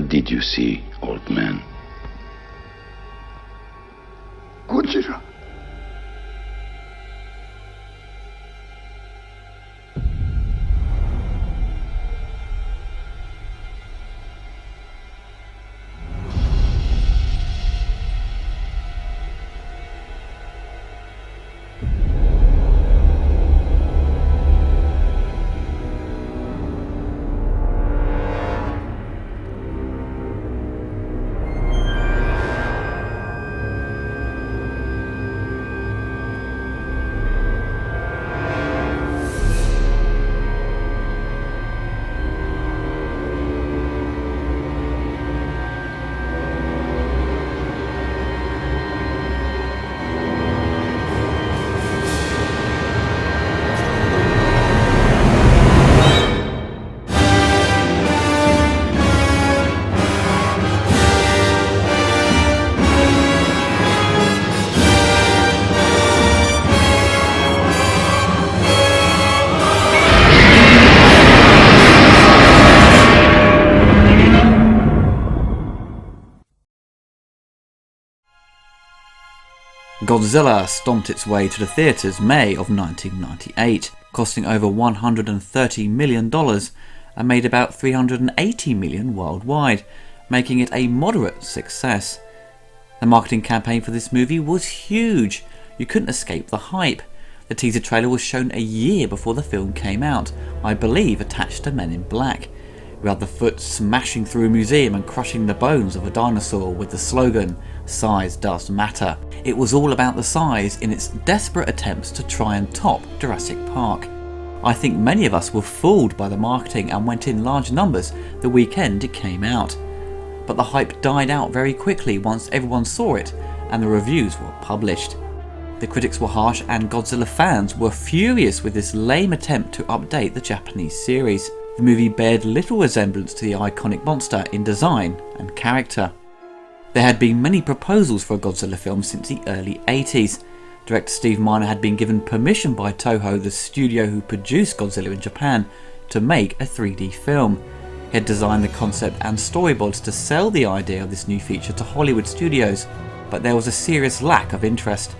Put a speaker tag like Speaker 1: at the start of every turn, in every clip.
Speaker 1: What did you see, old man?
Speaker 2: Godzilla.
Speaker 3: Godzilla stomped its way to the theatres May of 1998, costing over $130 million and made about $380 million worldwide, making it a moderate success. The marketing campaign for this movie was huge. You couldn't escape the hype. The teaser trailer was shown a year before the film came out, I believe attached to Men in Black. We had the foot smashing through a museum and crushing the bones of a dinosaur with the slogan, "Size does matter." It was all about the size in its desperate attempts to try and top Jurassic Park. I think many of us were fooled by the marketing and went in large numbers the weekend it came out. But the hype died out very quickly once everyone saw it and the reviews were published. The critics were harsh and Godzilla fans were furious with this lame attempt to update the Japanese series. The movie bared little resemblance to the iconic monster in design and character. There had been many proposals for a Godzilla film since the early 80s. Director Steve Miner had been given permission by Toho, the studio who produced Godzilla in Japan, to make a 3D film. He had designed the concept and storyboards to sell the idea of this new feature to Hollywood studios, but there was a serious lack of interest.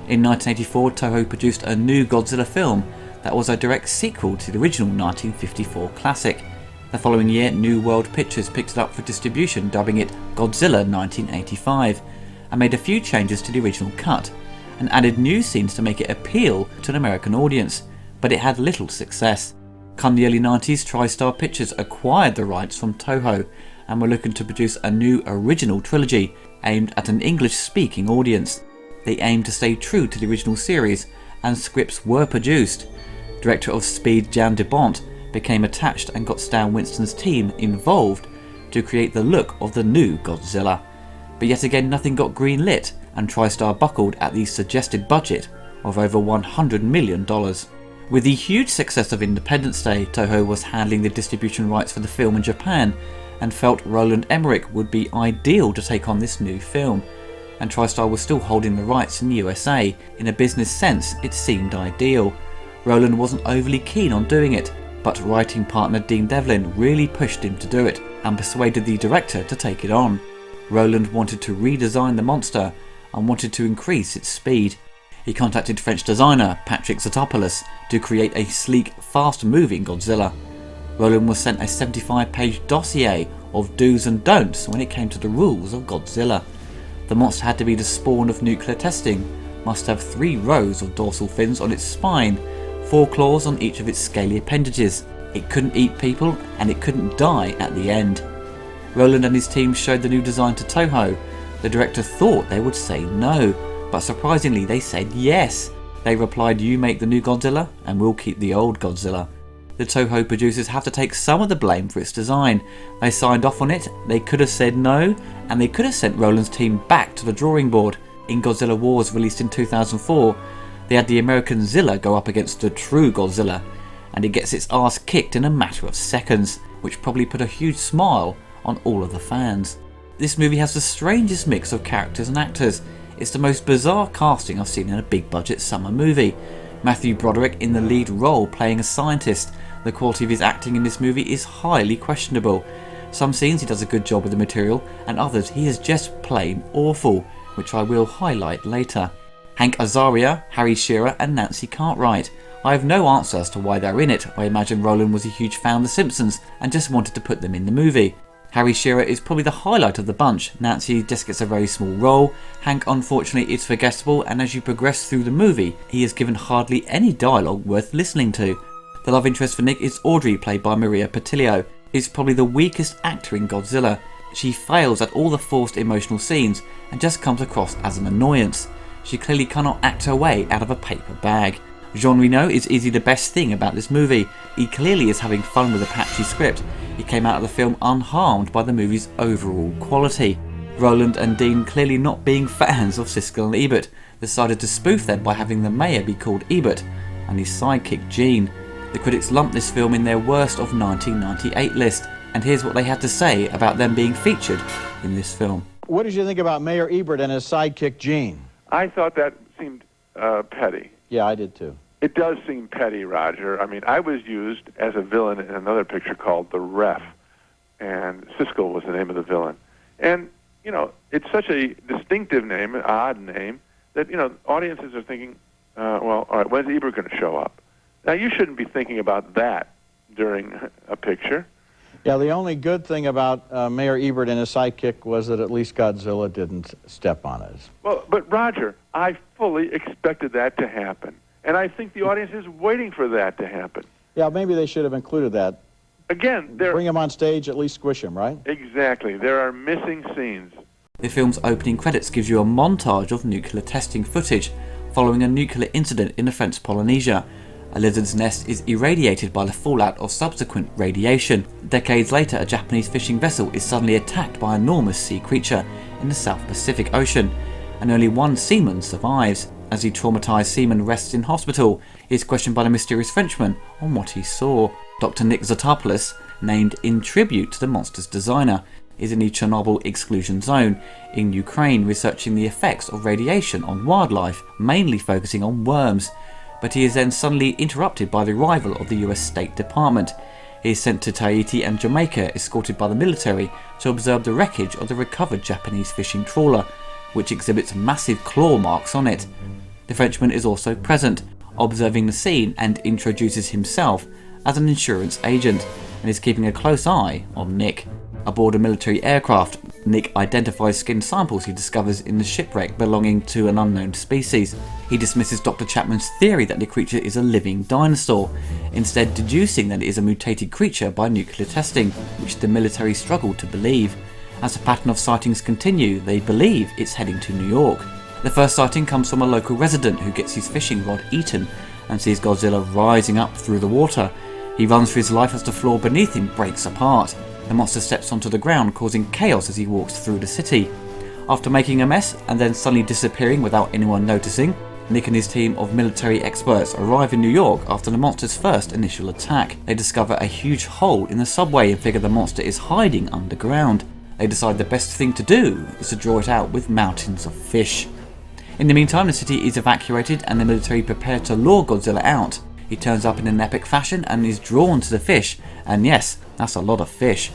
Speaker 3: In 1984, Toho produced a new Godzilla film that was a direct sequel to the original 1954 classic. The following year, New World Pictures picked it up for distribution, dubbing it Godzilla 1985, and made a few changes to the original cut, and added new scenes to make it appeal to an American audience, but it had little success. Come the early 90s, TriStar Pictures acquired the rights from Toho, and were looking to produce a new original trilogy aimed at an English-speaking audience. They aimed to stay true to the original series, and scripts were produced. Director of Speed Jan de Bont became attached and got Stan Winston's team involved to create the look of the new Godzilla. But yet again nothing got green lit and TriStar buckled at the suggested budget of over $100 million. With the huge success of Independence Day, Toho was handling the distribution rights for the film in Japan and felt Roland Emmerich would be ideal to take on this new film, and TriStar was still holding the rights in the USA. In a business sense, it seemed ideal. Roland wasn't overly keen on doing it, but writing partner Dean Devlin really pushed him to do it and persuaded the director to take it on. Roland wanted to redesign the monster and wanted to increase its speed. He contacted French designer Patrick Zatopoulos to create a sleek, fast-moving Godzilla. Roland was sent a 75-page dossier of do's and don'ts when it came to the rules of Godzilla. The monster had to be the spawn of nuclear testing, must have 3 rows of dorsal fins on its spine, 4 claws on each of its scaly appendages. It couldn't eat people and it couldn't die at the end. Roland and his team showed the new design to Toho. The director thought they would say no, but surprisingly they said yes. They replied, "You make the new Godzilla and we'll keep the old Godzilla." The Toho producers have to take some of the blame for its design. They signed off on it, they could have said no, and they could have sent Roland's team back to the drawing board. In Godzilla Wars, released in 2004, they had the American Zilla go up against the true Godzilla, and it gets its ass kicked in a matter of seconds, which probably put a huge smile on all of the fans. This movie has the strangest mix of characters and actors. It's the most bizarre casting I've seen in a big budget summer movie. Matthew Broderick in the lead role playing a scientist. The quality of his acting in this movie is highly questionable. Some scenes he does a good job with the material, and others he is just plain awful, which I will highlight later. Hank Azaria, Harry Shearer and Nancy Cartwright. I have no answer as to why they're in it. I imagine Roland was a huge fan of The Simpsons and just wanted to put them in the movie. Harry Shearer is probably the highlight of the bunch. Nancy just gets a very small role. Hank unfortunately is forgettable, and as you progress through the movie he is given hardly any dialogue worth listening to. The love interest for Nick is Audrey, played by Maria Patilio. Is probably the weakest actor in Godzilla. She fails at all the forced emotional scenes and just comes across as an annoyance. She clearly cannot act her way out of a paper bag. Jean Reno is easily the best thing about this movie. He clearly is having fun with a patchy script. He came out of the film unharmed by the movie's overall quality. Roland and Dean, clearly not being fans of Siskel and Ebert, decided to spoof them by having the mayor be called Ebert and his sidekick Gene. The critics lumped this film in their worst of 1998 list, and here's what they had to say about them being featured in this film.
Speaker 4: What did you think about Mayor Ebert and his sidekick Gene?
Speaker 5: I thought that seemed petty.
Speaker 4: Yeah, I did too.
Speaker 5: It does seem petty, Roger. I mean, I was used as a villain in another picture called The Ref, and Siskel was the name of the villain. And, you know, it's such a distinctive name, an odd name, that, you know, audiences are thinking, well, all right, when's Ebert going to show up? Now, you shouldn't be thinking about that during a picture.
Speaker 4: Yeah, the only good thing about Mayor Ebert and his sidekick was that at least Godzilla didn't step on it.
Speaker 5: Well, but Roger, I fully expected that to happen. And I think the audience is waiting for that to happen.
Speaker 4: Yeah, maybe they should have included that.
Speaker 5: Again,
Speaker 4: bring him on stage, at least squish him, right?
Speaker 5: Exactly. There are missing scenes.
Speaker 3: The film's opening credits gives you a montage of nuclear testing footage following a nuclear incident in the French Polynesia. A lizard's nest is irradiated by the fallout of subsequent radiation. Decades later, a Japanese fishing vessel is suddenly attacked by an enormous sea creature in the South Pacific Ocean, and only one seaman survives. As the traumatized seaman rests in hospital, he is questioned by the mysterious Frenchman on what he saw. Dr. Nick Zotopoulos, named in tribute to the monster's designer, is in the Chernobyl exclusion zone in Ukraine researching the effects of radiation on wildlife, mainly focusing on worms. But he is then suddenly interrupted by the arrival of the US State Department. He is sent to Tahiti and Jamaica, escorted by the military, to observe the wreckage of the recovered Japanese fishing trawler, which exhibits massive claw marks on it. The Frenchman is also present, observing the scene, and introduces himself as an insurance agent, and is keeping a close eye on Nick. Aboard a military aircraft, Nick identifies skin samples he discovers in the shipwreck belonging to an unknown species. He dismisses Dr. Chapman's theory that the creature is a living dinosaur, instead deducing that it is a mutated creature by nuclear testing, which the military struggle to believe. As the pattern of sightings continue, they believe it's heading to New York. The first sighting comes from a local resident who gets his fishing rod eaten and sees Godzilla rising up through the water. He runs for his life as the floor beneath him breaks apart. The monster steps onto the ground, causing chaos as he walks through the city. After making a mess and then suddenly disappearing without anyone noticing, Nick and his team of military experts arrive in New York after the monster's first initial attack. They discover a huge hole in the subway and figure the monster is hiding underground. They decide the best thing to do is to draw it out with mountains of fish. In the meantime, the city is evacuated and the military prepare to lure Godzilla out. He turns up in an epic fashion and is drawn to the fish, and yes, that's a lot of fish.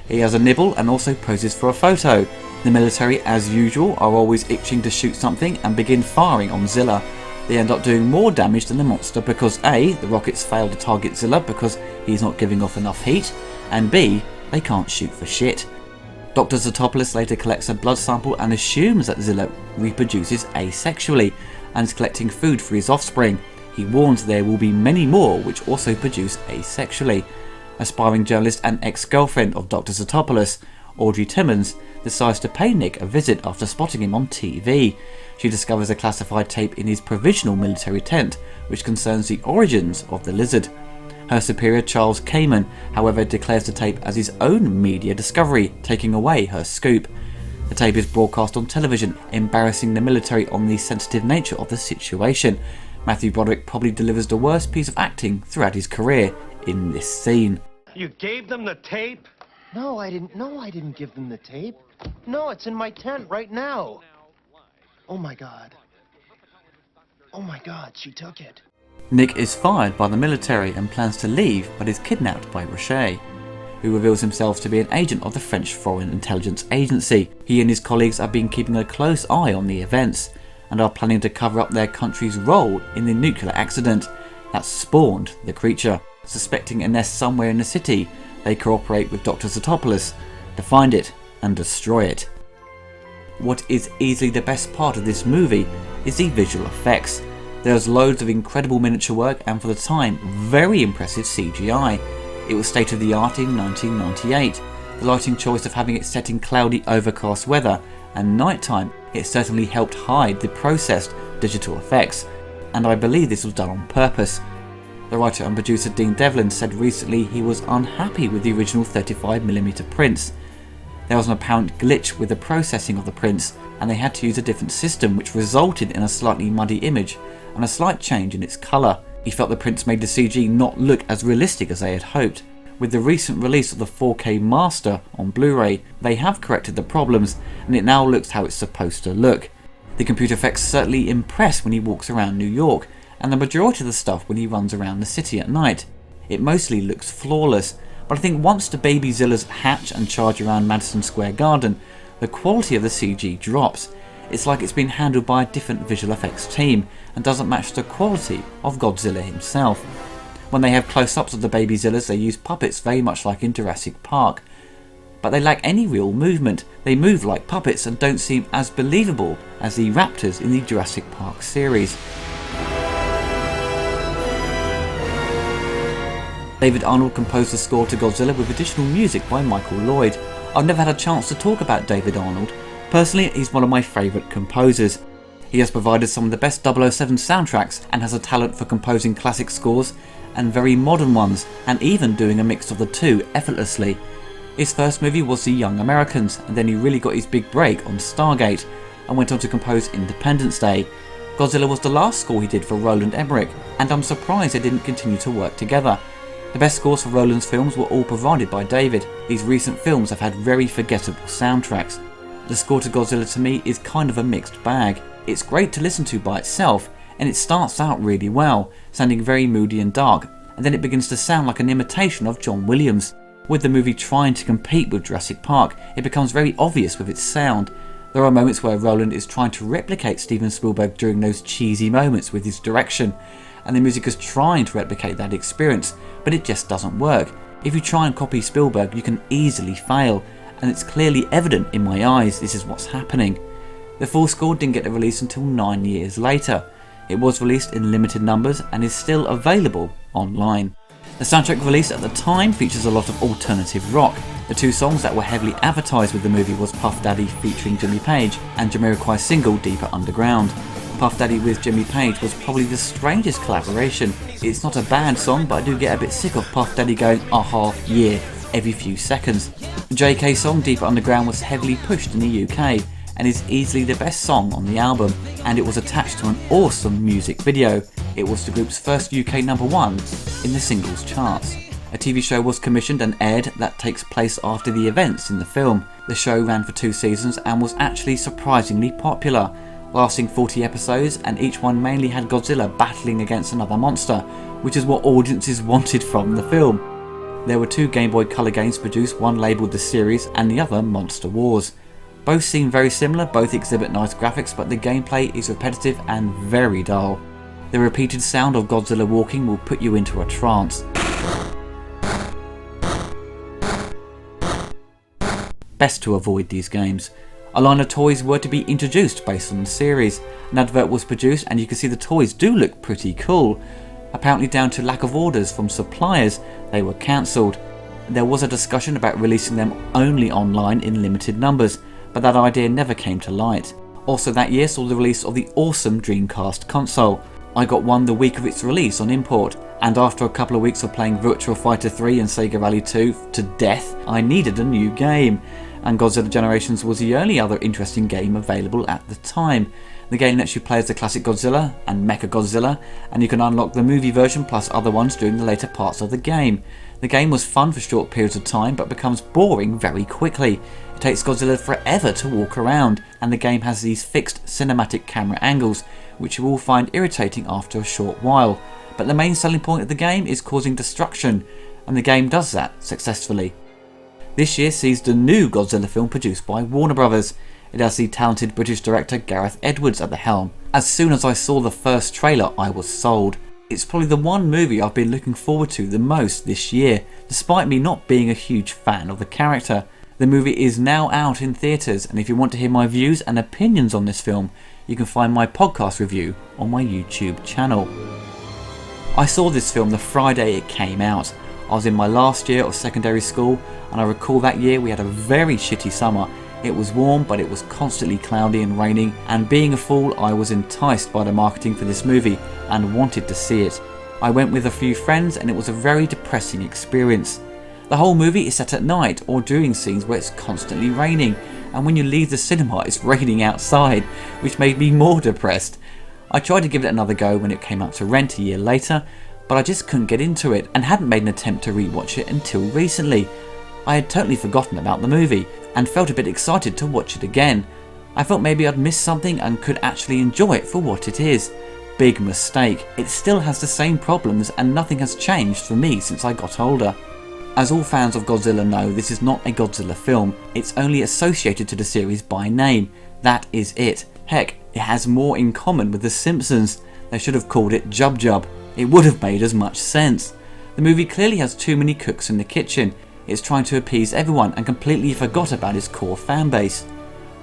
Speaker 3: He has a nibble and also poses for a photo. The military, as usual, are always itching to shoot something and begin firing on Zilla. They end up doing more damage than the monster because A, the rockets fail to target Zilla because he's not giving off enough heat, and B, they can't shoot for shit. Dr. Zotopoulos later collects a blood sample and assumes that Zilla reproduces asexually and is collecting food for his offspring. He warns there will be many more which also produce asexually. Aspiring journalist and ex-girlfriend of Dr. Zotopoulos, Audrey Timmons, decides to pay Nick a visit after spotting him on TV. She discovers a classified tape in his provisional military tent, which concerns the origins of the lizard. Her superior, Charles Kamen, however, declares the tape as his own media discovery, taking away her scoop. The tape is broadcast on television, embarrassing the military on the sensitive nature of the situation. Matthew Broderick probably delivers the worst piece of acting throughout his career in this scene.
Speaker 6: You gave them the tape?
Speaker 7: No, I didn't give them the tape. No, it's in my tent right now. Oh my God. Oh my God, she took it.
Speaker 3: Nick is fired by the military and plans to leave, but is kidnapped by Roche. who reveals himself to be an agent of the French Foreign Intelligence Agency. He and his colleagues have been keeping a close eye on the events and are planning to cover up their country's role in the nuclear accident that spawned the creature. Suspecting a nest somewhere in the city, they cooperate with Dr. Zotopoulos to find it and destroy it. What is easily the best part of this movie is the visual effects. There's loads of incredible miniature work and, for the time, very impressive CGI. It was state of the art in 1998. The lighting choice of having it set in cloudy, overcast weather and nighttime, it certainly helped hide the processed digital effects, and I believe this was done on purpose. The writer and producer Dean Devlin said recently he was unhappy with the original 35mm prints. There was an apparent glitch with the processing of the prints, and they had to use a different system, which resulted in a slightly muddy image and a slight change in its colour. He felt the prints made the CG not look as realistic as they had hoped. With the recent release of the 4K Master on Blu-ray, they have corrected the problems, and it now looks how it's supposed to look. The computer effects certainly impress when he walks around New York, and the majority of the stuff when he runs around the city at night. It mostly looks flawless, but I think once the Baby Zillas hatch and charge around Madison Square Garden, the quality of the CG drops. It's like it's been handled by a different visual effects team and doesn't match the quality of Godzilla himself. When they have close-ups of the Baby Zillas, they use puppets very much like in Jurassic Park. But they lack any real movement. They move like puppets and don't seem as believable as the raptors in the Jurassic Park series. David Arnold composed the score to Godzilla with additional music by Michael Lloyd. I've never had a chance to talk about David Arnold. Personally, he's one of my favourite composers. He has provided some of the best 007 soundtracks and has a talent for composing classic scores and very modern ones, and even doing a mix of the two effortlessly. His first movie was The Young Americans, and then he really got his big break on Stargate and went on to compose Independence Day. Godzilla was the last score he did for Roland Emmerich, and I'm surprised they didn't continue to work together. The best scores for Roland's films were all provided by David. These recent films have had very forgettable soundtracks. The score to Godzilla to me is kind of a mixed bag. It's great to listen to by itself, and it starts out really well, sounding very moody and dark, and then it begins to sound like an imitation of John Williams. With the movie trying to compete with Jurassic Park, it becomes very obvious with its sound. There are moments where Roland is trying to replicate Steven Spielberg during those cheesy moments with his direction, and the music is trying to replicate that experience, but it just doesn't work. If you try and copy Spielberg, you can easily fail, and it's clearly evident in my eyes this is what's happening. The full score didn't get a release until 9 years later. It was released in limited numbers and is still available online. The soundtrack released at the time features a lot of alternative rock. The two songs that were heavily advertised with the movie was Puff Daddy featuring Jimmy Page and Jamiroquai's single Deeper Underground. Puff Daddy with Jimmy Page was probably the strangest collaboration. It's not a bad song, but I do get a bit sick of Puff Daddy going "aha, yeah" every few seconds. The JK song Deeper Underground was heavily pushed in the UK and is easily the best song on the album, and it was attached to an awesome music video. It was the group's first UK #1 in the singles charts. A TV show was commissioned and aired that takes place after the events in the film. The show ran for 2 seasons and was actually surprisingly popular, lasting 40 episodes, and each one mainly had Godzilla battling against another monster, which is what audiences wanted from the film. There were 2 Game Boy Color games produced, one labelled The Series and the other Monster Wars. Both seem very similar, both exhibit nice graphics, but the gameplay is repetitive and very dull. The repeated sound of Godzilla walking will put you into a trance. Best to avoid these games. A line of toys were to be introduced based on the series. An advert was produced and you can see the toys do look pretty cool. Apparently down to lack of orders from suppliers, they were cancelled. There was a discussion about releasing them only online in limited numbers, but that idea never came to light. Also that year saw the release of the awesome Dreamcast console. I got one the week of its release on import, and after a couple of weeks of playing Virtua Fighter 3 and Sega Rally 2 to death, I needed a new game, and Godzilla Generations was the only other interesting game available at the time. The game lets you play as the classic Godzilla and Mechagodzilla, and you can unlock the movie version plus other ones during the later parts of the game. The game was fun for short periods of time, but becomes boring very quickly. It takes Godzilla forever to walk around, and the game has these fixed cinematic camera angles, which you will find irritating after a short while. But the main selling point of the game is causing destruction, and the game does that successfully. This year sees the new Godzilla film produced by Warner Brothers. It has the talented British director Gareth Edwards at the helm. As soon as I saw the first trailer, I was sold. It's probably the one movie I've been looking forward to the most this year, despite me not being a huge fan of the character. The movie is now out in theatres, and if you want to hear my views and opinions on this film, you can find my podcast review on my YouTube channel. I saw this film the Friday it came out. I was in my last year of secondary school, and I recall that year we had a very shitty summer. It was warm, but it was constantly cloudy and raining, and being a fool, I was enticed by the marketing for this movie and wanted to see it. I went with a few friends, and it was a very depressing experience. The whole movie is set at night or during scenes where it's constantly raining, and when you leave the cinema it's raining outside, which made me more depressed. I tried to give it another go when it came out to rent a year later, but I just couldn't get into it and hadn't made an attempt to rewatch it until recently. I had totally forgotten about the movie and felt a bit excited to watch it again. I felt maybe I'd missed something and could actually enjoy it for what it is. Big mistake. It still has the same problems and nothing has changed for me since I got older. As all fans of Godzilla know, this is not a Godzilla film. It's only associated to the series by name. That is it. Heck, it has more in common with The Simpsons. They should have called it Jub Jub. It would have made as much sense. The movie clearly has too many cooks in the kitchen. It's trying to appease everyone and completely forgot about its core fanbase.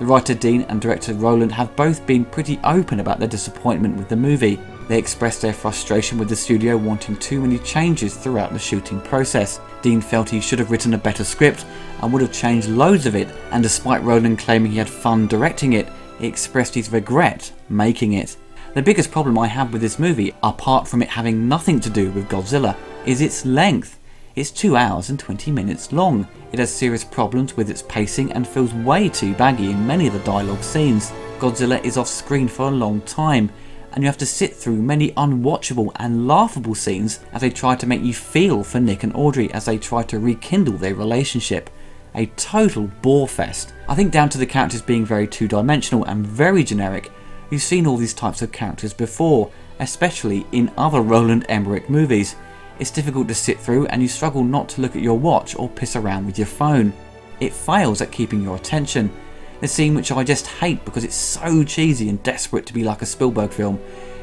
Speaker 3: The writer Dean and director Roland have both been pretty open about their disappointment with the movie. They expressed their frustration with the studio wanting too many changes throughout the shooting process. Dean felt he should have written a better script and would have changed loads of it, and despite Roland claiming he had fun directing it, he expressed his regret making it. The biggest problem I have with this movie, apart from it having nothing to do with Godzilla, is its length. It's 2 hours and 20 minutes long. It has serious problems with its pacing and feels way too baggy in many of the dialogue scenes. Godzilla is off screen for a long time, and you have to sit through many unwatchable and laughable scenes as they try to make you feel for Nick and Audrey as they try to rekindle their relationship. A total bore fest. I think down to the characters being very two-dimensional and very generic. You've seen all these types of characters before, especially in other Roland Emmerich movies. It's difficult to sit through and you struggle not to look at your watch or piss around with your phone. It fails at keeping your attention. The scene which I just hate because it's so cheesy and desperate to be like a Spielberg film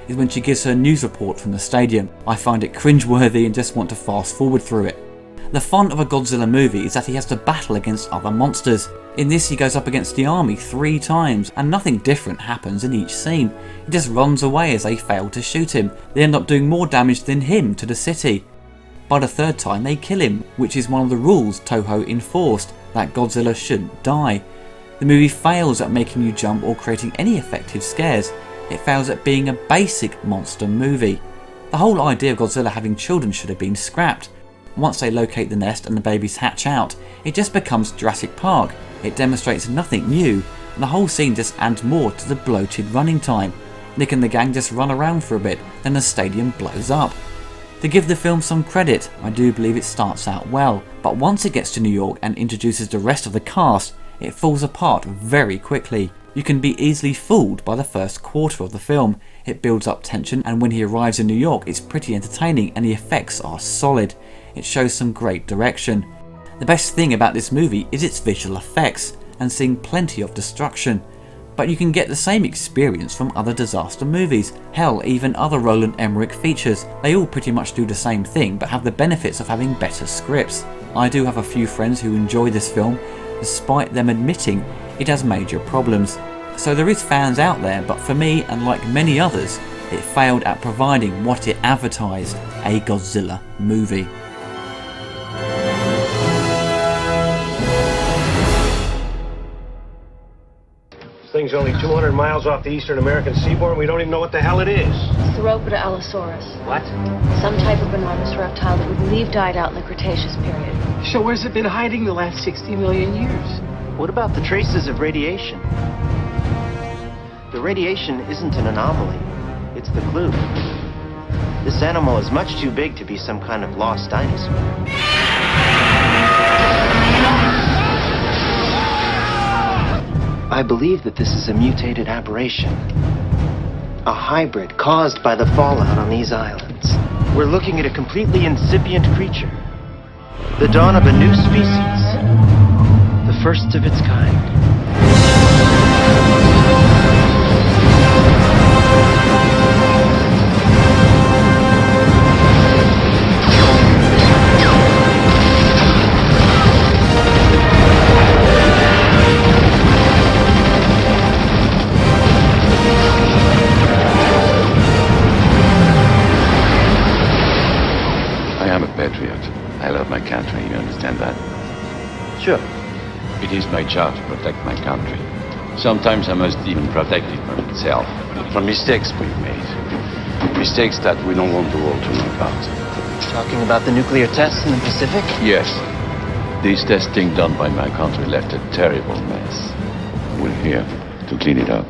Speaker 3: is when she gives her news report from the stadium. I find it cringeworthy and just want to fast forward through it. The fun of a Godzilla movie is that he has to battle against other monsters. In this he goes up against the army 3 times and nothing different happens in each scene. He just runs away as they fail to shoot him. They end up doing more damage than him to the city. By the 3rd time they kill him, which is one of the rules Toho enforced, that Godzilla shouldn't die. The movie fails at making you jump or creating any effective scares. It fails at being a basic monster movie. The whole idea of Godzilla having children should have been scrapped. Once they locate the nest and the babies hatch out, it just becomes Jurassic Park. It demonstrates nothing new, and the whole scene just adds more to the bloated running time. Nick and the gang just run around for a bit, then the stadium blows up. To give the film some credit, I do believe it starts out well, but once it gets to New York and introduces the rest of the cast, it falls apart very quickly. You can be easily fooled by the first quarter of the film. It builds up tension, and when he arrives in New York it's pretty entertaining and the effects are solid. It shows some great direction. The best thing about this movie is its visual effects and seeing plenty of destruction. But you can get the same experience from other disaster movies. Hell, even other Roland Emmerich features. They all pretty much do the same thing but have the benefits of having better scripts. I do have a few friends who enjoy this film, despite them admitting it has major problems. So there is fans out there, but for me, and like many others, it failed at providing what it advertised, a Godzilla movie.
Speaker 6: This thing's only 200 miles off the eastern American seaboard, and we don't even know what the hell it is.
Speaker 8: It's the Theropod allosaurus.
Speaker 6: What?
Speaker 8: Some type of enormous reptile that we believe died out in the Cretaceous period.
Speaker 9: So where's it been hiding the last 60 million years?
Speaker 7: What about the traces of radiation? The radiation isn't an anomaly. It's the clue. This animal is much too big to be some kind of lost dinosaur. I believe that this is a mutated aberration. A hybrid caused by the fallout on these islands. We're looking at a completely incipient creature. The dawn of a new species. first of its kind.
Speaker 1: I am a patriot. I love my country, you understand that?
Speaker 7: Sure.
Speaker 1: It is my job to protect my country. Sometimes I must even protect it from itself. From mistakes we've made. Mistakes that we don't want the world to know about.
Speaker 7: Talking about the nuclear tests in the Pacific?
Speaker 1: Yes. This testing done by my country left a terrible mess. We're here to clean it up.